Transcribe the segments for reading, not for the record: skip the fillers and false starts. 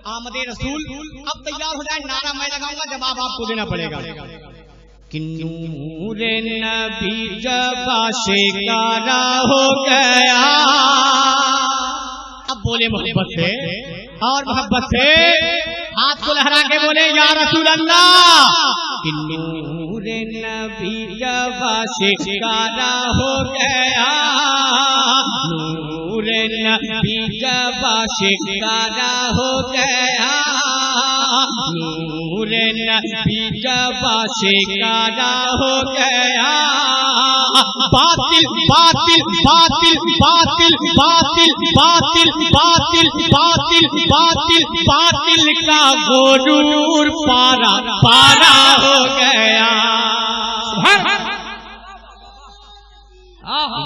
आमदे रसूल। अब तैयार हो जाए, नारा मैं लगाऊंगा, जवाब आपको देना पड़ेगा। कि नूरे नबी जब आशिकारा हो गया। अब बोले मोहब्बत से और मोहब्बत से हाथ को लहरा के बोले या रसूल अल्लाह। कि नूरे नबी जब आशिकारा हो गया, नूरे नबी जब आशिकारा हो गया, नूरे नबी जब आशिकारा हो गया, बातिल बातिल बातिल बातिल बातिल बातिल बातिल बातिल बातिल बातिल का गोरूर पारा पारा हो गया।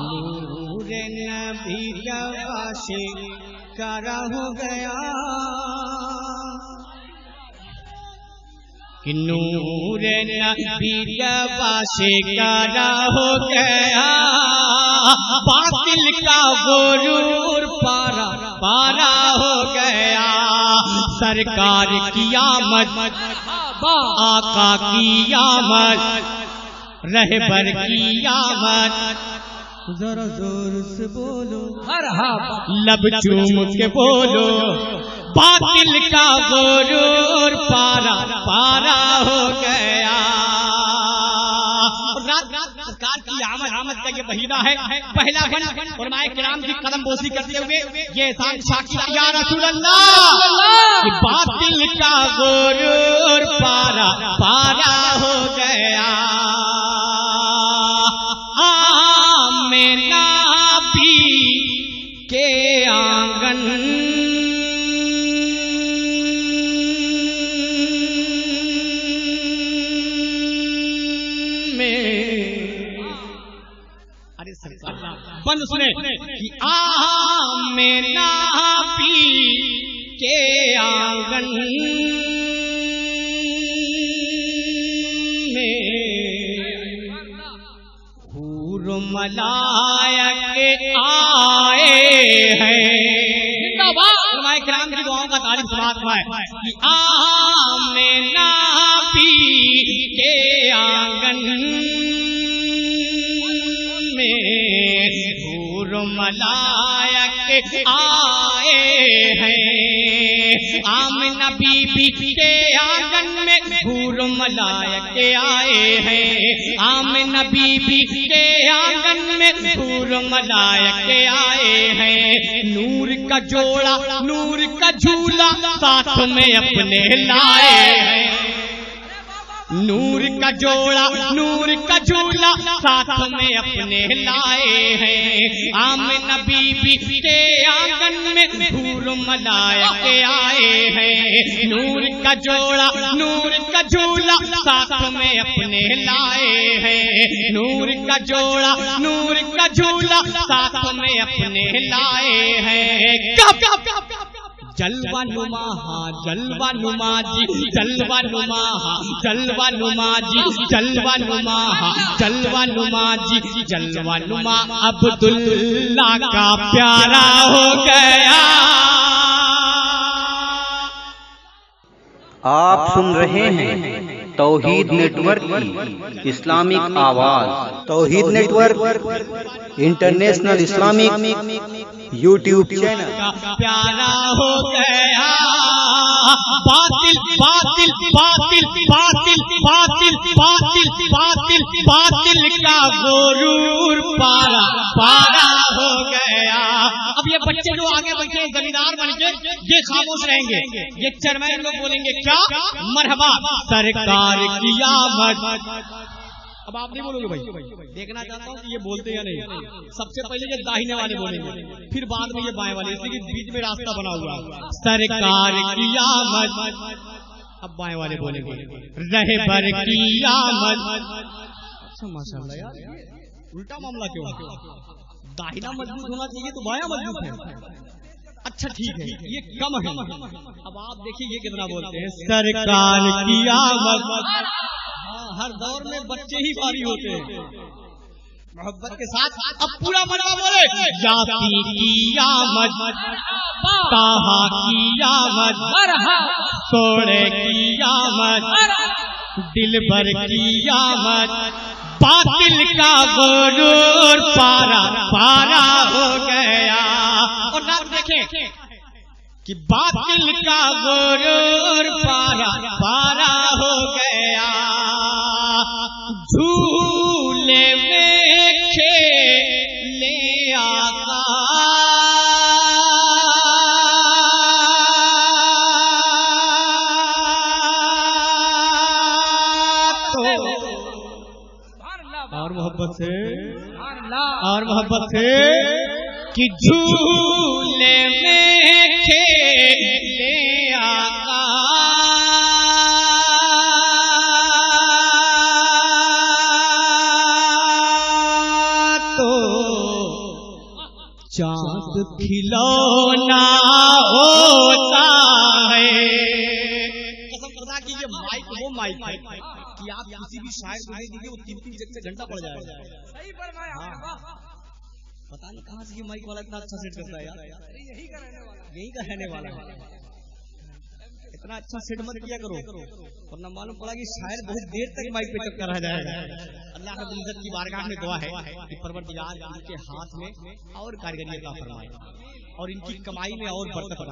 नूरे नबी जब आशिकारा हो गया, कि नूरे नबी जब आशिकारा हो गया, बातिल का गोरूर पारा पारा हो गया। सरकार की आमद, आका की आमद, रहबर की आमद, जरा जोर से बोलो, लब चूम के बोलो, बातिल का गोरूर पारा पारा हो गया। सरकार की आमद का ये महीना है, पहला फन उलमाए किराम की कदम बोसी करते हुए ये एहसान शाकिर या रसूल अल्लाह कि बातिल का गोरूर पारा पारा हो गया। आमिना भी के आंगन बंद सुने कि आमिना भी के आंगन में हूर मलायक आए हैं। उलमाए किराम की दुआओं का तारीफ सुनाता है कि आमिना भी के आंगन मलायक आए हैं। आमिना बीबी के आंगन में हूर मलायक आए हैं। आमिना बीबी के आंगन में हूर मलायक आए हैं। नूर का जोड़ा नूर का झूला साथ में अपने लाए हैं। नूर का जोड़ा नूर का झूला साथ में अपने लाए हैं। आमिना बीबी के आंगन में हूर मलायक आए हैं। नूर का जोड़ा नूर का झूला साथ में अपने लाए हैं। नूर का जोड़ा नूर का झूला साथ में अपने लाए हैं। जलवा नुमा जलवा नुमा जी जलवा नुमा जलवा नुमा जी जलवा नुमा जलवा नुमा जी जलवा नुमा अब्दुल्ला का प्यारा हो गया। आप सुन रहे हैं तौहीद नेटवर्क की इस्लामिक आवाज। Tauheed network international Islamic YouTube channel. प्यारा हो गया। बातिल बातिल बातिल बातिल बातिल बातिल बातिल बातिल का गोरूर पारा पारा हो गया। अब ये बच्चे जो आगे बैठे जमींदार बन के ये खामोश रहेंगे, ये चेयरमैन लोग बोलेंगे क्या मरहबा सरकार की आमद। अब आप नहीं बोलोगे भाई, देखना चाहता हूँ कि ये बोलते या नहीं। सबसे पहले ये दाहिने वाले बोलेंगे, फिर बाद में ये बाएं वाले, इसलिए बीच में रास्ता बना हुआ सरकार की आमद। अब बाएं वाले बोलेंगे रहबर की आमद। अच्छा माशाल्लाह यार, उल्टा मामला क्यों? दाहिना मजबूत होना चाहिए तो बायां मजबूत है। अच्छा ठीक है, ये कम है। अब आप देखिए ये कितना बोलते हैं सरकार की आमद। हर दौर में बच्चे ही भारी होते हैं, मोहब्बत के साथ अब पूरा मजमा बोले, यासी की आमद, ताहा की आमद, सोने की आमद, दिलबर की आमद, बातिल का गुरूर पारा पारा हो गया। और नाम देखें कि बातिल का गुरूर पारा पारा हो गया, झूले में खेले आका और मोहब्बत से कि झूले में खेले आका तो चाँद खिलौना होता है। कसम खुदा की ये माइक वो माइक है कि आप किसी भी शायर को दे दीजिए वो 3-3 जगह से घंटा पड़ जाएगा। सही फरमाया। पता नहीं कहाँ से ये माइक वाला इतना अच्छा सेट करता है यार। यही का रहने वाला है। इतना अच्छा सेट मत किया करो वरना मालूम पड़ा कि शायर बहुत देर तक माइक पे टक्कर रह जाएगा। अल्लाह रब्बुल इज्जत की बारगाह में दुआ है कि परवरदिगार इनके हाथ में और कारीगरी अता फरमाए और इनकी कमाई में और बरकत